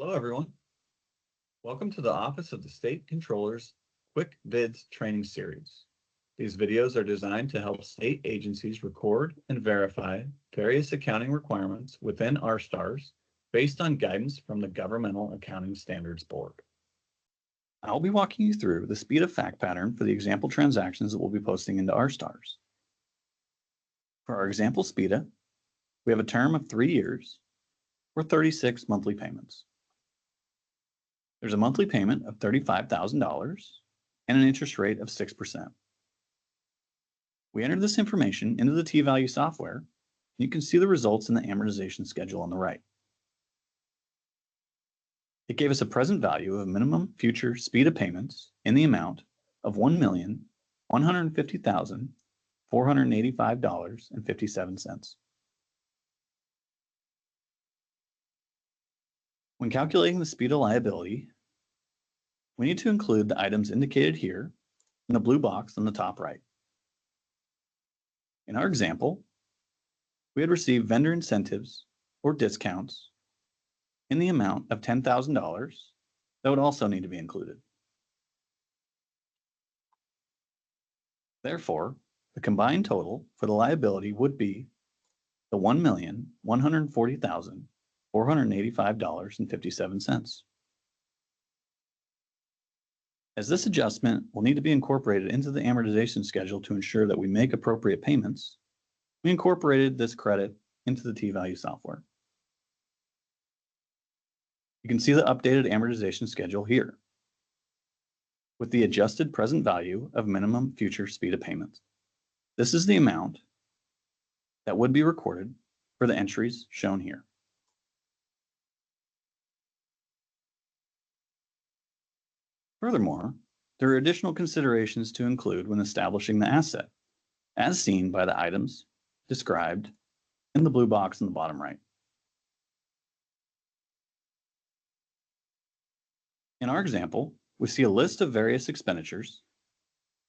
Hello, everyone. Welcome to the Office of the State Controller's Quick Bids Training Series. These videos are designed to help state agencies record and verify various accounting requirements within RSTARS based on guidance from the Governmental Accounting Standards Board. I'll be walking you through the SBITA fact pattern for the example transactions that we'll be posting into RSTARS. For our example SBITA, we have a term of 3 years or 36 monthly payments. There's a monthly payment of $35,000 and an interest rate of 6%. We entered this information into the T-Value software, and you can see the results in the amortization schedule on the right. It gave us a present value of minimum future SBITA payments in the amount of $1,150,485.57. When calculating the SBITA liability, we need to include the items indicated here in the blue box on the top right. In our example, we had received vendor incentives or discounts in the amount of $10,000 that would also need to be included. Therefore, the combined total for the liability would be the $1,140,485.57. As this adjustment will need to be incorporated into the amortization schedule to ensure that we make appropriate payments, we incorporated this credit into the T-Value software. You can see the updated amortization schedule here with the adjusted present value of minimum future SBITA payments. This is the amount that would be recorded for the entries shown here. Furthermore, there are additional considerations to include when establishing the asset, as seen by the items described in the blue box in the bottom right. In our example, we see a list of various expenditures,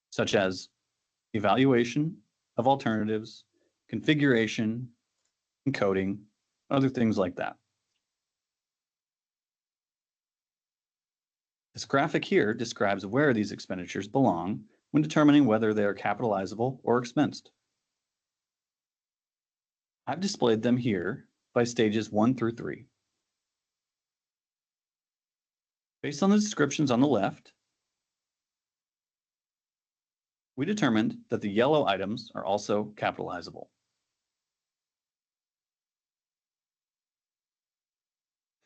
such as evaluation of alternatives, configuration, encoding, other things like that. This graphic here describes where these expenditures belong when determining whether they are capitalizable or expensed. I've displayed them here by stages 1 through 3. Based on the descriptions on the left, we determined that the yellow items are also capitalizable.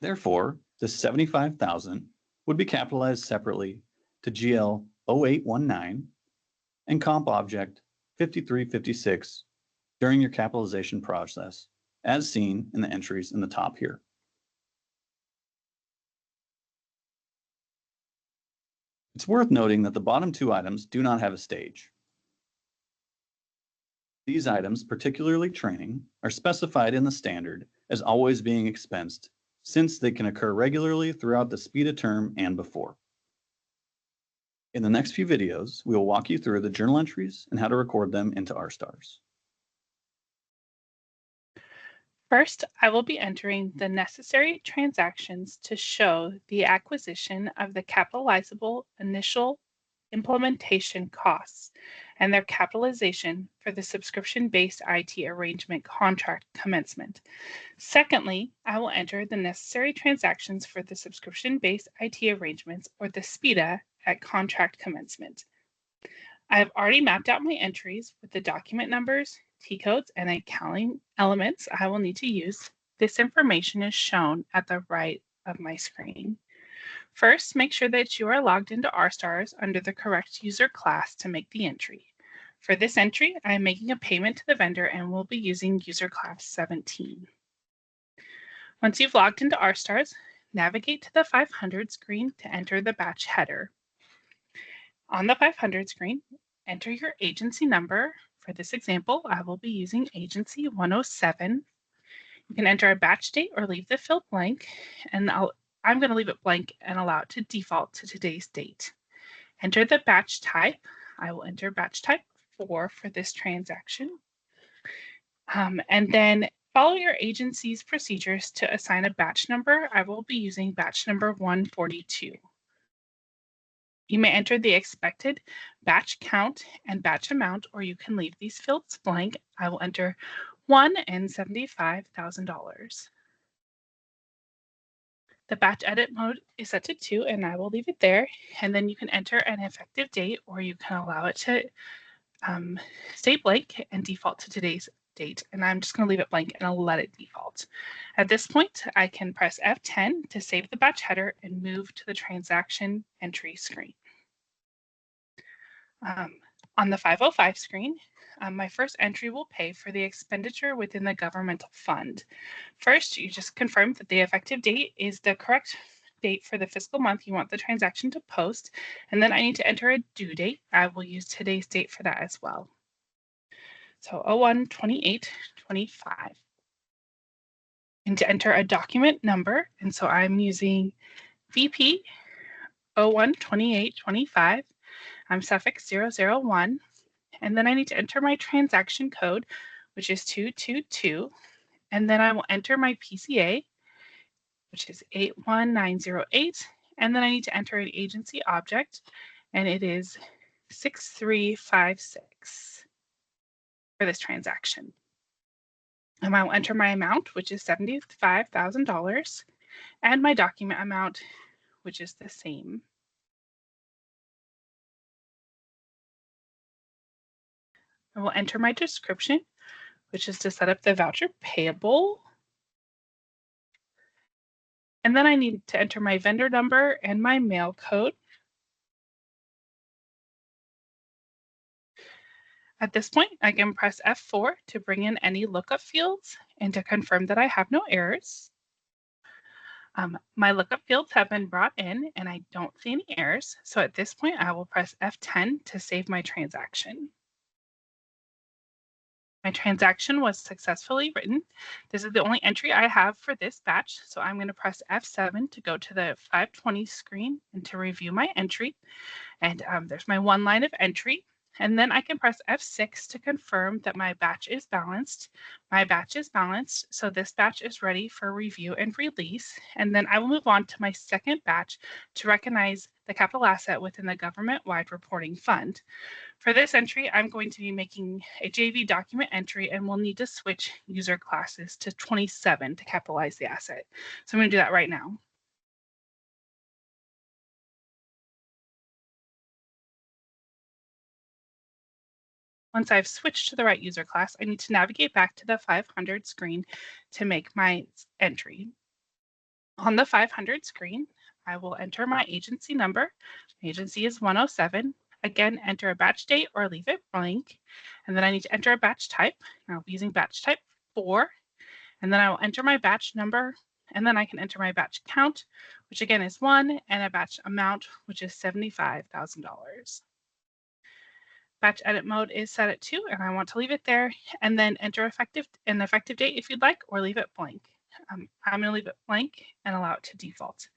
Therefore, the $75,000 would be capitalized separately to GL 0819 and Comp Object 5356 during your capitalization process, as seen in the entries in the top here. It's worth noting that the bottom two items do not have a stage. These items, particularly training, are specified in the standard as always being expensed, since they can occur regularly throughout the SBITA term and before. In the next few videos, we will walk you through the journal entries and how to record them into RSTARS. First, I will be entering the necessary transactions to show the acquisition of the capitalizable initial implementation costs and their capitalization for the subscription-based IT arrangement contract commencement. Secondly, I will enter the necessary transactions for the subscription-based IT arrangements, or the SBITA, at contract commencement. I have already mapped out my entries with the document numbers, T-codes, and accounting elements I will need to use. This information is shown at the right of my screen. First, make sure that you are logged into RSTARS under the correct user class to make the entry. For this entry, I am making a payment to the vendor and will be using user class 17. Once you've logged into RSTARS, navigate to the 500 screen to enter the batch header. On the 500 screen, enter your agency number. For this example, I will be using agency 107. You can enter a batch date or leave the field blank, and I'm going to leave it blank and allow it to default to today's date. Enter the batch type. I will enter batch type 4 for this transaction. And then Follow your agency's procedures to assign a batch number. I will be using batch number 142. You may enter the expected batch count and batch amount, or you can leave these fields blank. I will enter $1 and $75,000. The batch edit mode is set to 2, and I will leave it there. And then you can enter an effective date, or you can allow it to stay blank and default to today's date. And I'm just going to leave it blank and I'll let it default. At this point, I can press F10 to save the batch header and move to the transaction entry screen. On the 505 screen, my first entry will pay for the expenditure within the governmental fund. First, you just confirm that the effective date is the correct date for the fiscal month you want the transaction to post, and then I need to enter a due date. I will use today's date for that as well. So 01/28/25. And to enter a document number, and so I'm using VP 01/28/25. I'm suffix 001, and then I need to enter my transaction code, which is 222, and then I will enter my PCA, which is 81908, and then I need to enter an agency object, and it is 6356 for this transaction. And I will enter my amount, which is $75,000, and my document amount, which is the same. I will enter my description, which is to set up the voucher payable. And then I need to enter my vendor number and my mail code. At this point, I can press F4 to bring in any lookup fields and to confirm that I have no errors. My lookup fields have been brought in and I don't see any errors. So at this point, I will press F10 to save my transaction. My transaction was successfully written. This is the only entry I have for this batch, so I'm going to press F7 to go to the 520 screen and to review my entry. And there's my one line of entry. And then I can press F6 to confirm that my batch is balanced. My batch is balanced, so this batch is ready for review and release. And then I will move on to my second batch to recognize the capital asset within the government-wide reporting fund. For this entry, I'm going to be making a JV document entry and we'll need to switch user classes to 27 to capitalize the asset. So I'm going to do that right now. Once I've switched to the right user class, I need to navigate back to the 500 screen to make my entry. On the 500 screen, I will enter my agency number. Agency is 107. Again, enter a batch date or leave it blank. And then I need to enter a batch type. I'll be using batch type 4. And then I will enter my batch number. And then I can enter my batch count, which again is 1, and a batch amount, which is $75,000. Batch edit mode is set at 2, and I want to leave it there, and then enter an effective date if you'd like, or leave it blank. I'm going to leave it blank and allow it to default.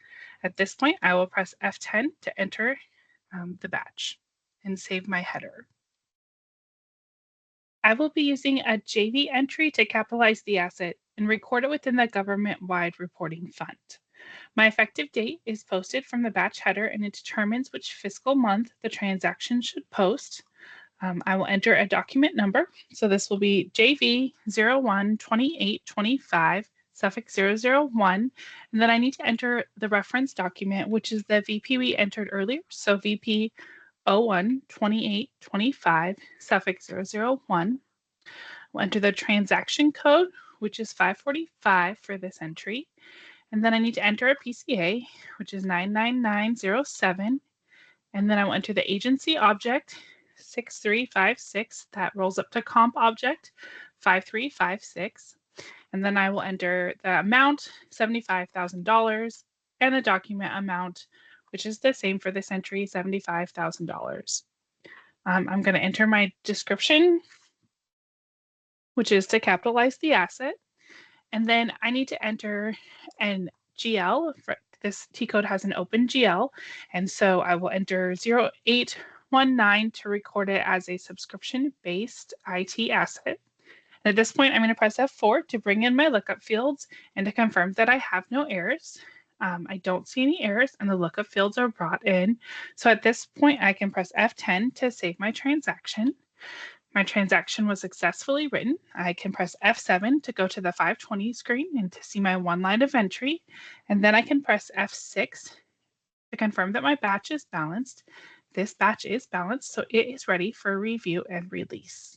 At this point, I will press F10 to enter the batch and save my header. I will be using a JV entry to capitalize the asset and record it within the government-wide reporting fund. My effective date is posted from the batch header, and it determines which fiscal month the transaction should post. I will enter a document number. So this will be JV 01/28/25, suffix 001. And then I need to enter the reference document, which is the VP we entered earlier. So VP 01/28/25, suffix 001. We'll enter the transaction code, which is 545 for this entry. And then I need to enter a PCA, which is 99907. And then I will enter the agency object, 6356. That rolls up to comp object, 5356. And then I will enter the amount, $75,000, and the document amount, which is the same for this entry, $75,000. I'm going to enter my description, which is to capitalize the asset. And then I need to enter an GL. This T code has an open GL. And so I will enter 0819 to record it as a subscription-based IT asset. At this point, I'm going to press F4 to bring in my lookup fields and to confirm that I have no errors. I don't see any errors and the lookup fields are brought in. So at this point, I can press F10 to save my transaction. My transaction was successfully written. I can press F7 to go to the 520 screen and to see my one line of entry. And then I can press F6 to confirm that my batch is balanced. This batch is balanced, so it is ready for review and release.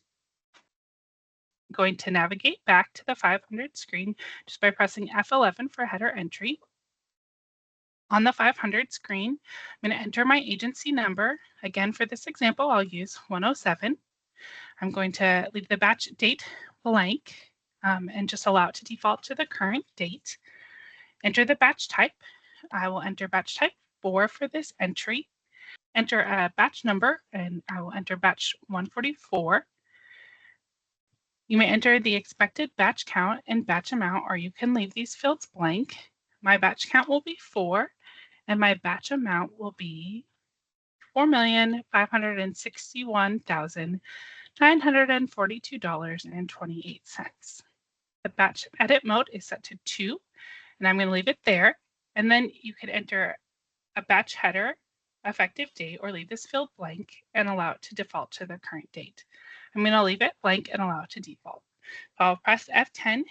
I'm going to navigate back to the 500 screen just by pressing F11 for header entry. On the 500 screen, I'm going to enter my agency number. Again, for this example, I'll use 107. I'm going to leave the batch date blank and just allow it to default to the current date. Enter the batch type. I will enter batch type 4 for this entry. Enter a batch number, and I will enter batch 144. You may enter the expected batch count and batch amount, or you can leave these fields blank. My batch count will be 4, and my batch amount will be $4,561,942.28. The batch edit mode is set to 2, and I'm going to leave it there. And then you could enter a batch header, effective date, or leave this field blank and allow it to default to the current date. I'm going to leave it blank and allow it to default. I'll press F10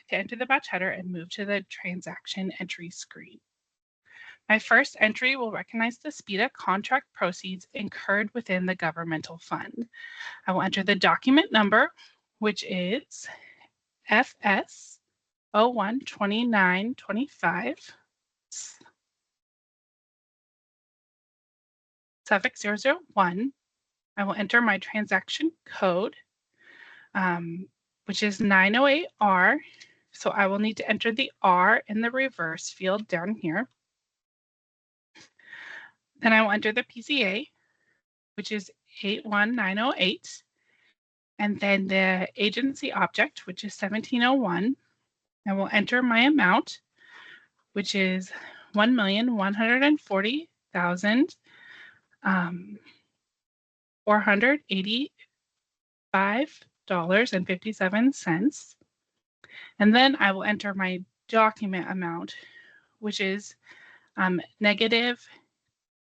to enter the batch header and move to the transaction entry screen. My first entry will recognize the SBITA contract proceeds incurred within the governmental fund. I will enter the document number, which is FS 012925, suffix 001. I will enter my transaction code, which is 908R. So I will need to enter the R in the reverse field down here. Then I will enter the PCA, which is 81908, and then the agency object, which is 1701. I will enter my amount, which is $1,140,485.57. And then I will enter my document amount, which is negative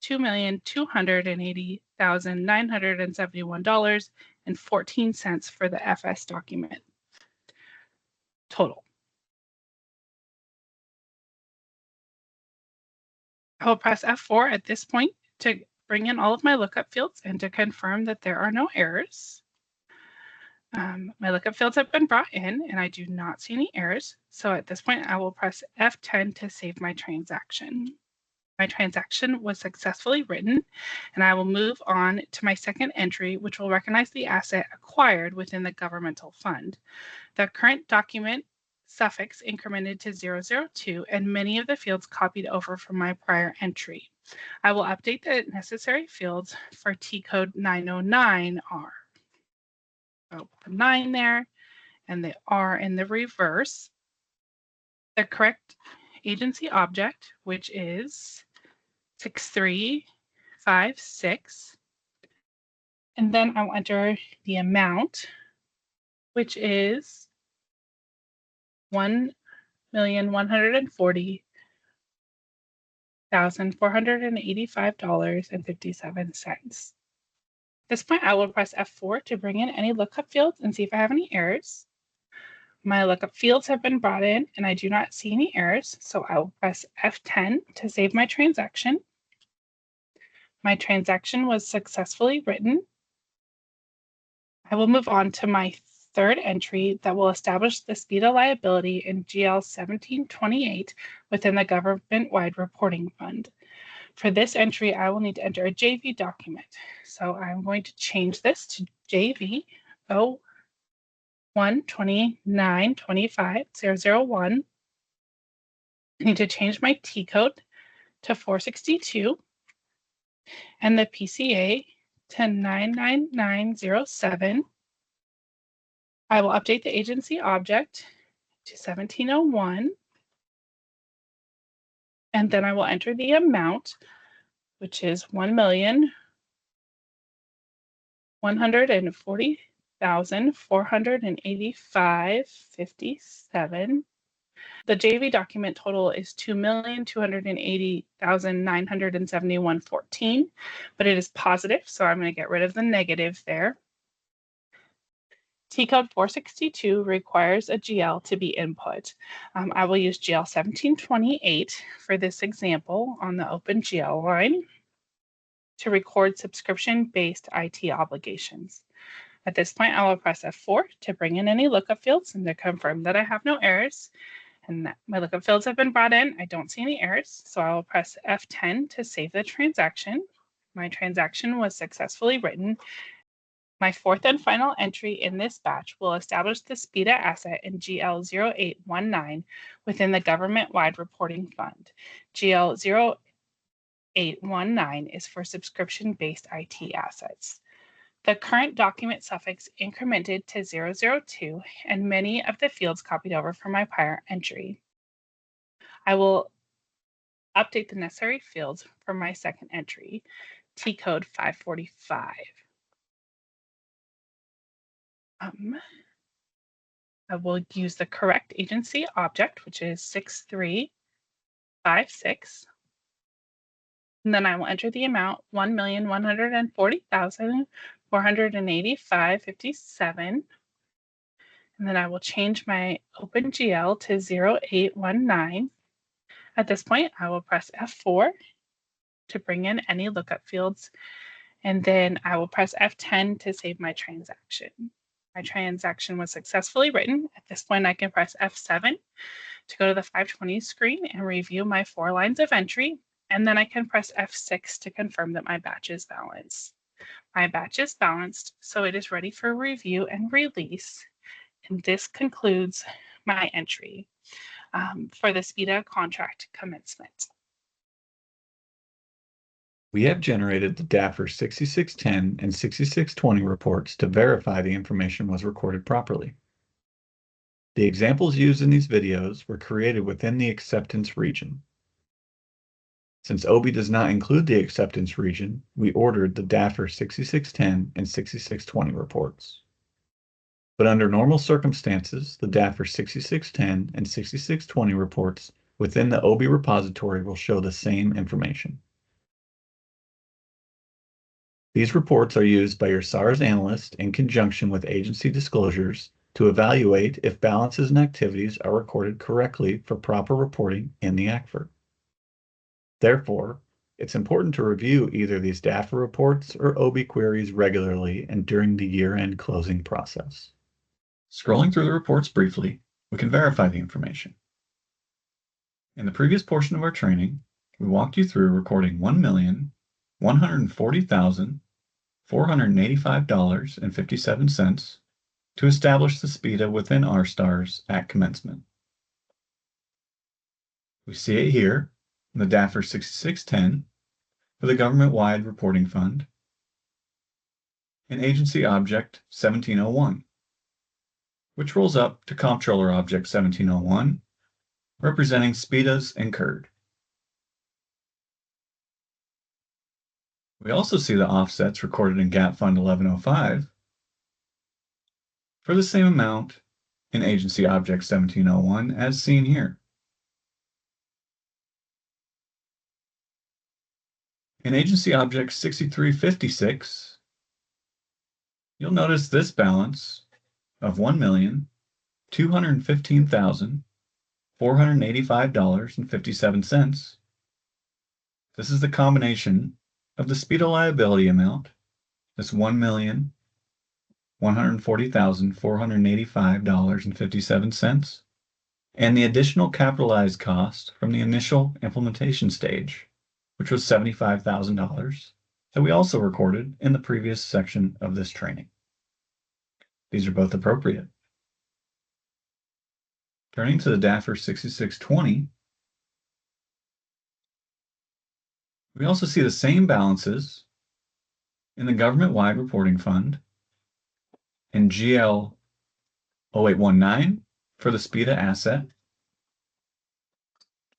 $2,280,971.14 for the FS document total. I will press F4 at this point to bring in all of my lookup fields and to confirm that there are no errors. My lookup fields have been brought in and I do not see any errors. So at this point, I will press F10 to save my transaction. My transaction was successfully written, and I will move on to my second entry, which will recognize the asset acquired within the governmental fund. The current document suffix incremented to 002, and many of the fields copied over from my prior entry. I will update the necessary fields for T code 909R. So the 9 there, and the R in the reverse. The correct agency object, which is 6356. And then I will enter the amount, which is $1,140,485.57. At this point, I will press F4 to bring in any lookup fields and see if I have any errors. My lookup fields have been brought in and I do not see any errors, so I will press F10 to save my transaction. My transaction was successfully written. I will move on to my third entry that will establish the SBITA liability in GL 1728 within the government-wide reporting fund. For this entry, I will need to enter a JV document. So I'm going to change this to JV 012925.001. I need to change my T code to 462 and the PCA to 99907. I will update the agency object to 1701. And then I will enter the amount, which is $1,140,000 $2,485.57. The JV document total is $2,280,971.14, but it is positive, so I'm going to get rid of the negative there. T code 462 requires a GL to be input. I will use GL 1728 for this example on the open GL line to record subscription-based IT obligations. At this point, I will press F4 to bring in any lookup fields and to confirm that I have no errors and that my lookup fields have been brought in. I don't see any errors, so I will press F10 to save the transaction. My transaction was successfully written. My fourth and final entry in this batch will establish the SBITA asset in GL 0819 within the government-wide reporting fund. GL 0819 is for subscription-based IT assets. The current document suffix incremented to 002 and many of the fields copied over from my prior entry. I will update the necessary fields for my second entry, T code 545. I will use the correct agency object, which is 6356. And then I will enter the amount $1,140,485.57. And then I will change my OpenGL to 0819. At this point, I will press F4 to bring in any lookup fields. And then I will press F10 to save my transaction. My transaction was successfully written. At this point, I can press F7 to go to the 520 screen and review my 4 lines of entry. And then I can press F6 to confirm that my batch is balanced. My batch is balanced, so it is ready for review and release. And this concludes my entry for the SBITA contract commencement. We have generated the DAFR 6610 and 6620 reports to verify the information was recorded properly. The examples used in these videos were created within the acceptance region. Since OBI does not include the acceptance region, we ordered the DAFR 6610 and 6620 reports. But under normal circumstances, the DAFR 6610 and 6620 reports within the OBI repository will show the same information. These reports are used by your SARS analyst in conjunction with agency disclosures to evaluate if balances and activities are recorded correctly for proper reporting in the ACFR. Therefore, it's important to review either these DAFR reports or OBI queries regularly and during the year-end closing process. Scrolling through the reports briefly, we can verify the information. In the previous portion of our training, we walked you through recording $1,140,485.57 to establish the SBITA within RSTARS at commencement. We see it here in the DAFR 6610 for the government-wide reporting fund and agency object 1701, which rolls up to comptroller object 1701, representing SBITAs incurred. We also see the offsets recorded in Gap Fund 1105 for the same amount in Agency Object 1701 as seen here. In Agency Object 6356, you'll notice this balance of $1,215,485.57. This is the combination of the SBITA liability amount, this $1,140,485.57, and the additional capitalized cost from the initial implementation stage, which was $75,000, that we also recorded in the previous section of this training. These are both appropriate. Turning to the DAFR 6620, we also see the same balances in the government-wide reporting fund in GL 0819 for the SBITA asset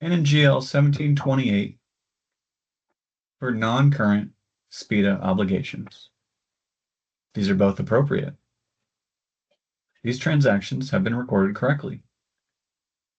and in GL 1728 for non-current SBITA obligations. These are both appropriate. These transactions have been recorded correctly.